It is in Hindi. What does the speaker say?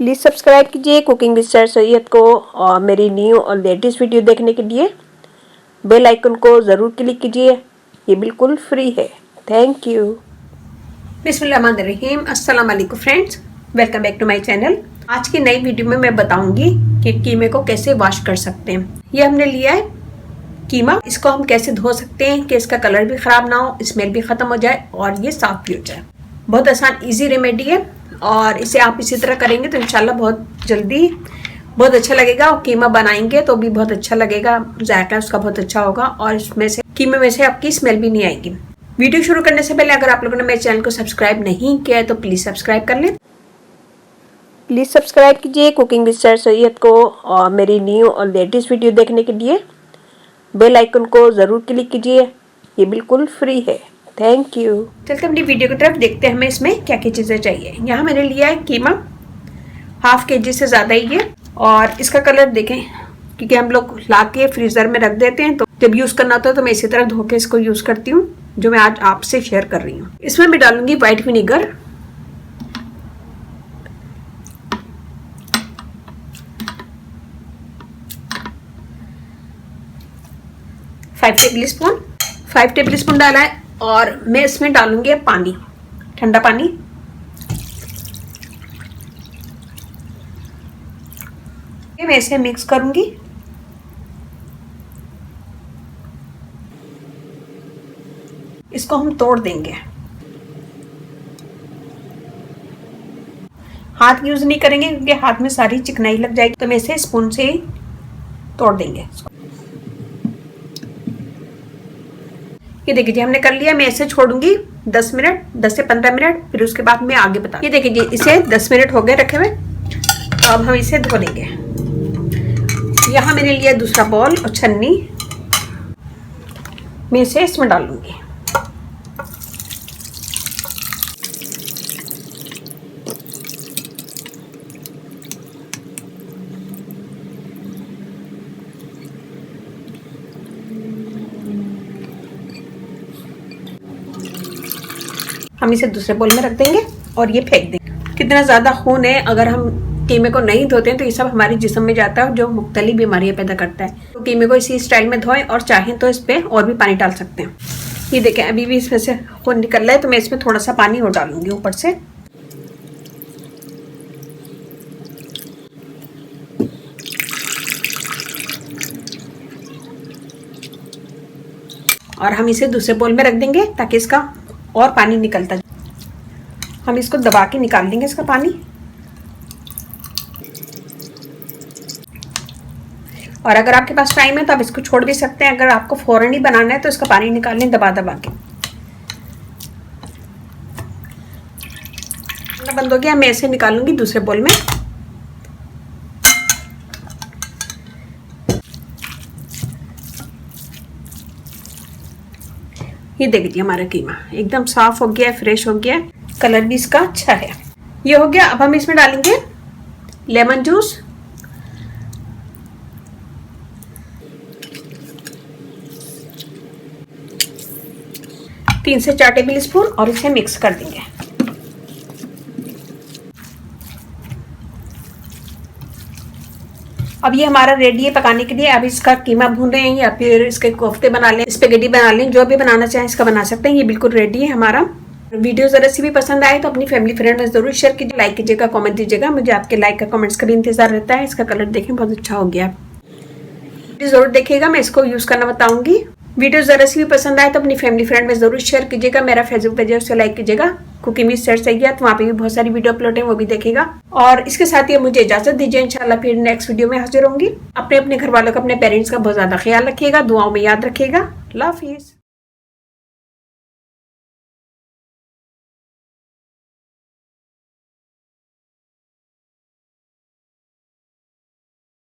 प्लीज़ सब्सक्राइब कीजिए कुकिंग विद सर सैयद को और मेरी न्यू और लेटेस्ट वीडियो देखने के लिए बेल आइकन को ज़रूर क्लिक कीजिए। ये बिल्कुल फ्री है। Thank you. बिस्मिल्लाहिर्रहमानिर्रहीम। अस्सलाम वालेकुम friends, welcome back to my channel. आज की नई वीडियो में मैं बताऊंगी कि कीमे को कैसे वॉश कर सकते हैं। ये हमने लिया है कीमा, इसको हम कैसे धो सकते हैं कि इसका कलर भी ख़राब ना हो, स्मेल भी ख़त्म हो जाए और ये साफ़ भी हो जाए। बहुत आसान इजी रेमेडी है और इसे आप इसी तरह करेंगे तो इंशाल्लाह बहुत जल्दी बहुत अच्छा लगेगा और कीमा बनाएंगे तो भी बहुत अच्छा लगेगा, जायका उसका बहुत अच्छा होगा और इसमें से कीमे में से आपकी स्मेल भी नहीं आएगी। वीडियो शुरू करने से पहले अगर आप लोगों ने मेरे चैनल को सब्सक्राइब नहीं किया है तो प्लीज़ सब्सक्राइब कर लें। प्लीज़ सब्सक्राइब कीजिए कुकिंग विद सर सैयद को और मेरी न्यू और लेटेस्ट वीडियो देखने के लिए बेल आइकन को ज़रूर क्लिक कीजिए। ये बिल्कुल फ्री है। Thank you. चलते अपनी वीडियो की तरफ, देखते हैं हमें इसमें क्या क्या चीज़ें चाहिए। यहाँ मैंने लिया है कीमा, हाफ के जी से ज़्यादा ही है और इसका कलर देखें क्योंकि हम लोग ला के फ्रीज़र में रख देते हैं तो जब यूज़ करना होता है तो मैं इसी तरह धो के इसको यूज़ करती हूँ, जो मैं आज आपसे शेयर कर रही हूँ। इसमें मैं डालूंगी white vinegar, five table spoon डाला है और मैं इसमें डालूंगी पानी, ठंडा पानी। मैं इसे मिक्स करूंगी। इसको हम तोड़ देंगे, हाथ यूज नहीं करेंगे क्योंकि हाथ में सारी चिकनाई लग जाएगी, तो मैं इसे स्पून से ही तोड़ देंगे। ये देखिए हमने कर लिया। मैं इसे छोड़ूंगी 10 से 15 मिनट, फिर उसके बाद मैं आगे बता। ये देखिए इसे 10 मिनट हो गए रखे हुए, तो अब हम इसे धो लेंगे। यहाँ मैंने लिया दूसरा बॉल और छन्नी, मैं इसे इसमें डालूंगी। हम इसे दूसरे बोल में रख देंगे और ये फेंक देंगे। कितना ज़्यादा खून है, अगर हम कीमे को नहीं धोते हैं तो ये सब हमारे जिस्म में जाता है जो मुख्तलिफ बीमारियां पैदा करता है। तो कीमे को इसी स्टाइल में धोएं और चाहें तो इस पर और भी पानी डाल सकते हैं। ये देखें अभी भी इसमें से खून निकल रहा है, तो मैं इसमें थोड़ा सा पानी और डालूंगी ऊपर से। और हम इसे दूसरे बोल में रख देंगे ताकि इसका और पानी निकलता जाए। हम इसको दबा के निकाल देंगे इसका पानी। और अगर आपके पास टाइम है तो आप इसको छोड़ भी सकते हैं। अगर आपको फौरन ही बनाना है तो इसका पानी निकाल लें दबा दबा के। बंद हो गया, मैं इसे निकालूंगी दूसरे बोल में। ये देख लीजिए हमारा कीमा एकदम साफ हो गया है, फ्रेश हो गया है, कलर भी इसका अच्छा है। ये हो गया। अब हम इसमें डालेंगे लेमन जूस, तीन से 4 टेबल स्पून, और इसे मिक्स कर देंगे। अब ये हमारा रेडी है पकाने के लिए। अब इसका कीमा भून रहे हैं या फिर इसके कोफ्ते बना लें, स्पेगेटी बना लें, जो भी बनाना चाहें इसका बना सकते हैं। ये बिल्कुल रेडी है हमारा। वीडियो जरा सी भी पसंद आए तो अपनी फैमिली फ्रेंड में जरूर शेयर कीजिए, लाइक कीजिएगा, कमेंट दीजिएगा। मुझे आपके लाइक का कमेंट्स का भी इंतजार रहता है। इसका कलर देखें बहुत अच्छा हो गया। जरूर देखिएगा, मैं इसको यूज करना बताऊंगी। वीडियो जरा सी भी पसंद आए तो अपनी फैमिली फ्रेंड में जरूर शेयर कीजिएगा। मेरा फेसबुक पेज है उसे लाइक कीजिएगा, कुकिंग विद सर सैयद, वहाँ पे भी बहुत सारी वीडियो अपलोड है, वो भी देखेगा। और इसके साथ ही मुझे इजाजत दीजिए, इंशाल्लाह फिर नेक्स्ट वीडियो में हाजिर होंगी। अपने घर वालों का, अपने पेरेंट्स का बहुत ज्यादा ख्याल रखिएगा, दुआओं में याद रखिएगा। अल्लाह हाफिज़।